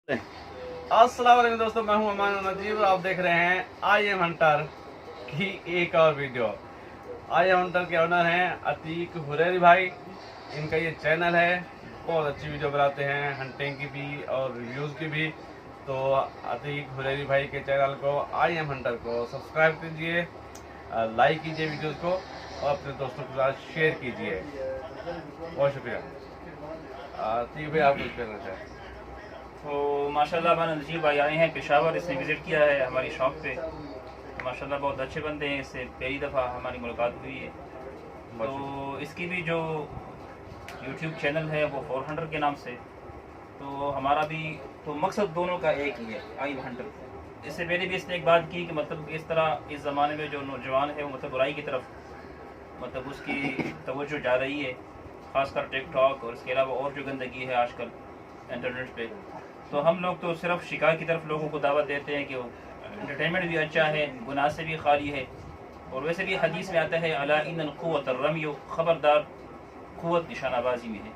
अस्सलाम वालेकुम दोस्तों, मैं हूं अमान नजीब और आप देख रहे हैं आई एम हंटर की एक और वीडियो। आई एम हंटर के ऑनर हैं अतीक हुरैरी भाई। इनका ये चैनल है, बहुत अच्छी वीडियो बनाते हैं, हंटिंग की भी और रिव्यूज़ की भी। तो अतीक हुरैरी भाई के चैनल को आई एम हंटर को सब्सक्राइब कीजिए, लाइक कीजिए वीडियोज़ को और अपने दोस्तों के साथ शेयर कीजिए। बहुत शुक्रिया। अतीक भाई, आप कुछ कहना चाहें? तो माशाल्लाह हमारे नजीब भाई आए हैं पेशावर, इसने विज़िट किया है हमारी शॉप पे। माशाल्लाह बहुत अच्छे बंदे हैं, इससे पहली दफ़ा हमारी मुलाकात हुई है। तो इसकी भी जो यूट्यूब चैनल है वो 400 के नाम से। तो हमारा भी तो मकसद दोनों का एक ही है, आई एम हंटर। इससे पहले भी इसने एक बात की कि मतलब इस तरह इस ज़माने में जो नौजवान है वो मतलब बुराई की तरफ मतलब उसकी तवज्जो जा रही है, ख़ासकर टिकटॉक और इसके अलावा और जो गंदगी है आजकल इंटरनेट पे। तो हम लोग तो सिर्फ शिकार की तरफ लोगों को दावत देते हैं कि वो एंटरटेनमेंट भी अच्छा है, गुनाह से भी खाली है। और वैसे भी हदीस में आता है अला इन्नल क़ुव्वत अर्रमी, खबरदार क़ुव्वत निशानाबाजी में है।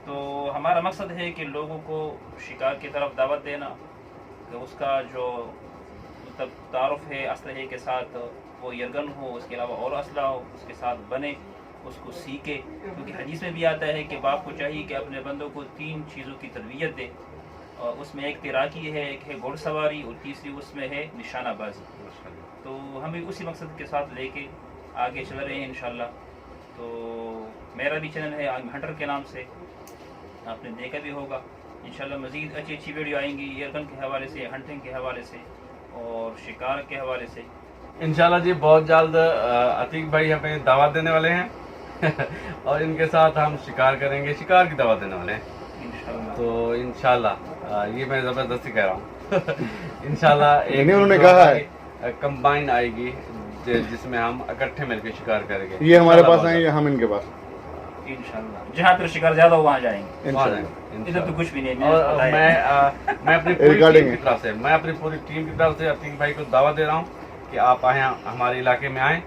तो हमारा मकसद है कि लोगों को शिकार की तरफ दावत देना, कि उसका जो मतलब तारुफ है असलहे के साथ वो यरगन हो, उसके अलावा और असला हो उसके साथ बने, उसको सीखे। क्योंकि हदीस में भी आता है कि बाप को चाहिए कि अपने बंदों को 3 चीज़ों की तरबियत दे, और उसमें एक तैराकी है, एक है घुड़सवारी और तीसरी उसमें है निशानाबाजी। तो हम भी उसी मकसद के साथ लेके आगे चल रहे हैं इंशाल्लाह। तो मेरा भी चैनल है आई एम हंटर के नाम से, आपने देखा भी होगा। इंशाल्लाह मज़ीद अच्छी अच्छी वीडियो आएंगी एयरगन के हवाले से, हंटिंग के हवाले से और शिकार के हवाले से इंशाल्लाह जी। बहुत जल्द अतीक भाई हमें दावत देने वाले हैं और इनके साथ हम शिकार करेंगे, शिकार की दावत देने वाले हैं इंशाल्लाह। तो इंशाल्लाह ये मैं ज़बरदस्ती कह रहा हूँ इंशाल्लाह एक उन्होंने कहा है कंबाइन आएगी जिसमें हम इकट्ठे मिलकर शिकार करेंगे। ये हमारे पास आएंगे, हम इनके पास इंशाल्लाह जहाँ पर शिकार ज्यादा हो वहाँ जाएंगे। वहाँ इंशाल्लाह। जाएंगे। इधर तो कुछ भी नहीं। और मैं अपनी पूरी टीम की तरफ से अतीक भाई को दावत दे रहा हूँ कि आप आए हमारे इलाके में आएँ,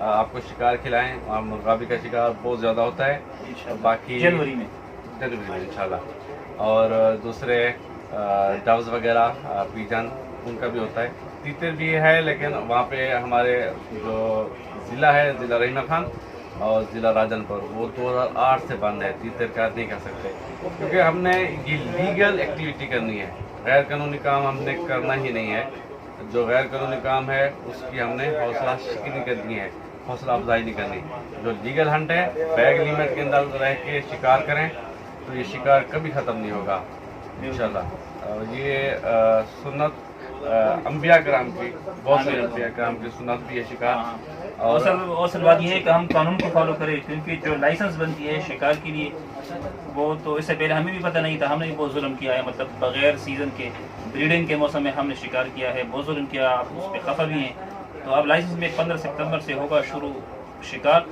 आपको शिकार खिलाएं। और मुर्गाबी का शिकार बहुत ज़्यादा होता है, बाकी जनवरी में इंशाल्लाह। और दूसरे डव्स वगैरह पीजन उनका भी होता है, तीतर भी है, लेकिन वहाँ पे हमारे जो ज़िला है, ज़िला रहीमा खान और ज़िला राजनपुर, वो 2008 से बंद है। तीतर का नहीं कर सकते क्योंकि हमने ये लीगल एक्टिविटी करनी है, गैर कानूनी काम हमने करना ही नहीं है। जो गैर कानूनी काम है उसकी हमने हौसला शिकनी करनी है, हौसला अफजाई नहीं करनी। जो लीगल हंट है, बैग लिमिट के अंदर रह के शिकार करें तो ये शिकार कभी ख़त्म नहीं होगा इंशाल्लाह। ये सुन्नत अंबिया कराम की, बहुत सारे अंबिया कराम की सुन्नत भी है शिकार। और असल बात यह है कि हम कानून को फॉलो करें, क्योंकि जो लाइसेंस बनती है शिकार के लिए वो तो इससे पहले हमें भी पता नहीं था। हमने भी बहुत जुल्म किया है, मतलब बगैर सीज़न के ब्रीडिंग के मौसम में हमने शिकार किया है, बहुत जुल्म किया, आप उस पर खफा भी हैं। तो अब लाइसेंस में 15 सितंबर से होगा शुरू शिकार।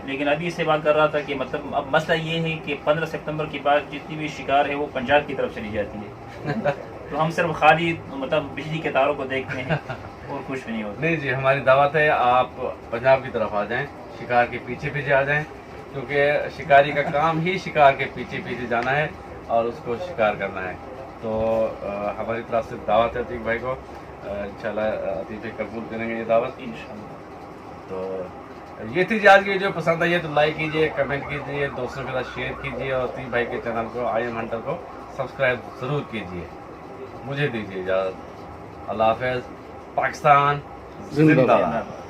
लेकिन अभी इससे बात कर रहा था कि मतलब अब मसला ये है कि 15 सितंबर के बाद जितनी भी शिकार है वो पंजाब की तरफ चली जाती है तो हम सिर्फ खाली मतलब बिजली के तारों को देखते हैं और कुछ भी नहीं होता। नहीं जी, हमारी दावत है आप पंजाब की तरफ आ जाएं, शिकार के पीछे पीछे आ जाएं, क्योंकि शिकारी का काम ही शिकार के पीछे पीछे जाना है और उसको शिकार करना है। तो हमारी तरफ से दावत है अतीक भाई को, इंशाल्लाह अतीक भाई कबूल करेंगे ये दावत इंशाल्लाह। तो ये थी आज की वीडियो। पसंद आई है तो लाइक कीजिए, कमेंट कीजिए, दोस्तों के साथ शेयर कीजिए और अतीक भाई के चैनल को आई एम हंटर को सब्सक्राइब ज़रूर कीजिए। मुझे दीजिए इजाज़त। अल्लाह हाफ़िज़। पाकिस्तान जिंदाबाद।